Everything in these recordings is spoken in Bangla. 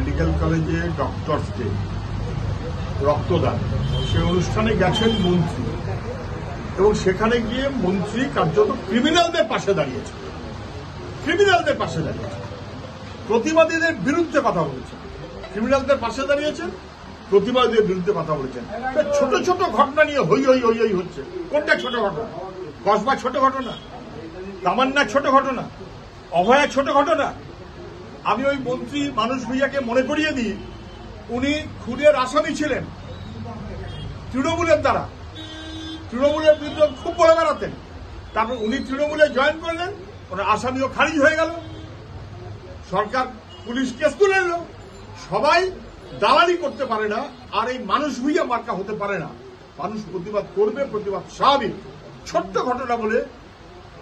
মেডিকেল কলেজে ডক্টরস ডে রক্তদান, সে অনুষ্ঠানে গেছেন মন্ত্রী এবং সেখানে গিয়ে মন্ত্রী কার্যত ক্রিমিনালদের পাশে দাঁড়িয়েছে, প্রতিবাদীদের বিরুদ্ধে কথা বলেছেন, ক্রিমিনালদের পাশে দাঁড়িয়েছেন, প্রতিবাদীদের বিরুদ্ধে কথা বলেছেন। ছোট ছোট ঘটনা নিয়ে হই হই হই হই হচ্ছে। কোনটা ছোট ঘটনা? কসবা ছোট ঘটনা, তামান্না ছোট ঘটনা, অভয়া ছোট ঘটনা? আমি ওই মন্ত্রী মানুষ ভূঁইয়াকে মনে করিয়ে দিই, উনি খুনের আসামি ছিলেন তৃণমূলের দ্বারা, তৃণমূলের বিরুদ্ধে খুব বলে বেড়াতেন। তারপর উনি তৃণমূলে জয়েন করলেন, ওনার আসামিও খারিজ হয়ে গেল, সরকার পুলিশ কেস তুলে নিল। সবাই দালালি করতে পারে না, আর এই মানুষ ভূঁইয়া মার্কা হতে পারে না। মানুষ প্রতিবাদ করবে, প্রতিবাদ স্বাভাবিক। ছোট্ট ঘটনা বলে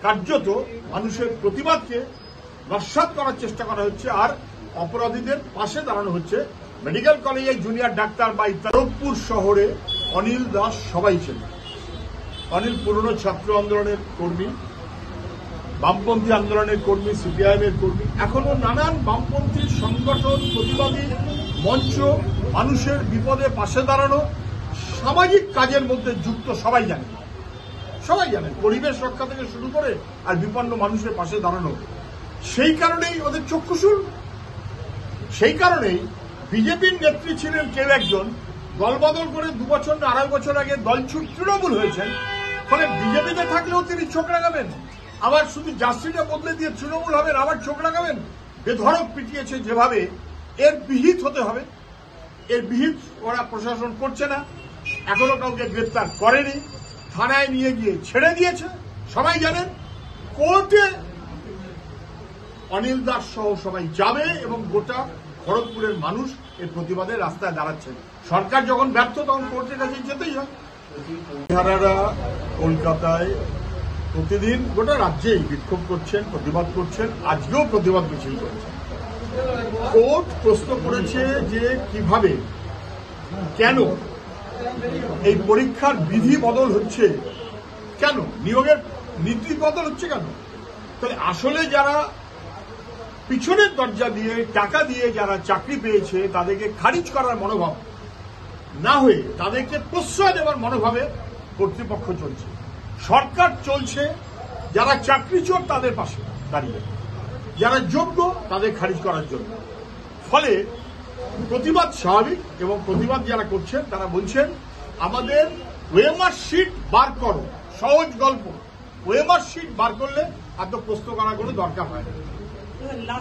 কার্যত মানুষের প্রতিবাদকে নস্যাৎ করার চেষ্টা করা হচ্ছে, আর অপরাধীদের পাশে দাঁড়ানো হচ্ছে। মেডিকেল কলেজের জুনিয়র ডাক্তার বা খড়গপুর শহরে অনিল দাস সবাই ছিল। অনিল পুরনো ছাত্র আন্দোলনের কর্মী, বামপন্থী আন্দোলনের কর্মী, সিপিআইএম এর কর্মী, এখনো নানান বামপন্থী সংগঠন, প্রতিবাদী মঞ্চ, মানুষের বিপদে পাশে দাঁড়ানো, সামাজিক কাজের মধ্যে যুক্ত। সবাই জানেন পরিবেশ রক্ষা থেকে শুরু করে আর বিপন্ন মানুষের পাশে দাঁড়ানো। সেই কারণেই ওদের চক্ষুশূল। সেই কারণেই বিজেপির নেত্রী ছিলেন কেউ একজন, দলবদল করে 2 বছর না 2.5 বছর আগে দলছুট তৃণমূল হয়েছেন। ফলে বিজেপিতে থাকলেও তিনি চোখ রাখাবেন, আবার শুধু জার্সিটা বদলে দিয়ে তৃণমূল হবেন, আবার চোখ রাখাবেন। বেধড়ক পিটিয়েছে যেভাবে, এর বিহিত হতে হবে। এর বিহিত ওরা প্রশাসন করছে না, এখনো কাউকে গ্রেপ্তার করেনি, থানায় নিয়ে গিয়ে ছেড়ে দিয়েছে। সবাই জানেন কোর্টে অনিল দাস সহ সবাই যাবে এবং গোটা খড়গপুরের মানুষ এর প্রতিবাদে রাস্তায় দাঁড়াচ্ছেন। সরকার যখন ব্যর্থ তখন কোর্টের কাছে যেতেই হয়। বিহারারা কলকাতায় প্রতিদিন গোটা রাজ্যেই বিক্ষোভ করছেন, প্রতিবাদ করছেন, আজকেও প্রতিবাদ মিছিল করছেন। কোর্ট প্রশ্ন করেছে যে কিভাবে, কেন এই পরীক্ষার বিধি বদল হচ্ছে, কেন নিয়োগের নীতি বদল হচ্ছে, কেন? তাহলে আসলে যারা পিছনের দরজা দিয়ে টাকা দিয়ে যারা চাকরি পেয়েছে তাদেরকে খারিজ করার মনোভাব না হয়ে তাদেরকে প্রশ্রয় দেওয়ার মনোভাবে কর্তৃপক্ষ চলছে। সরকার চলছে যারা চাকরি চোর তাদের পাশে দাঁড়িয়ে, যারা যোগ্য তাদের খারিজ করার জন্য। ফলে প্রতিবাদ স্বাভাবিক, এবং প্রতিবাদ যারা করছেন তারা বলছেন আমাদের ওএমআর শিট বার করো। সহজ গল্প, ওএমআর শিট বার করলে এত প্রশ্ন করার কোনো দরকার হয় না।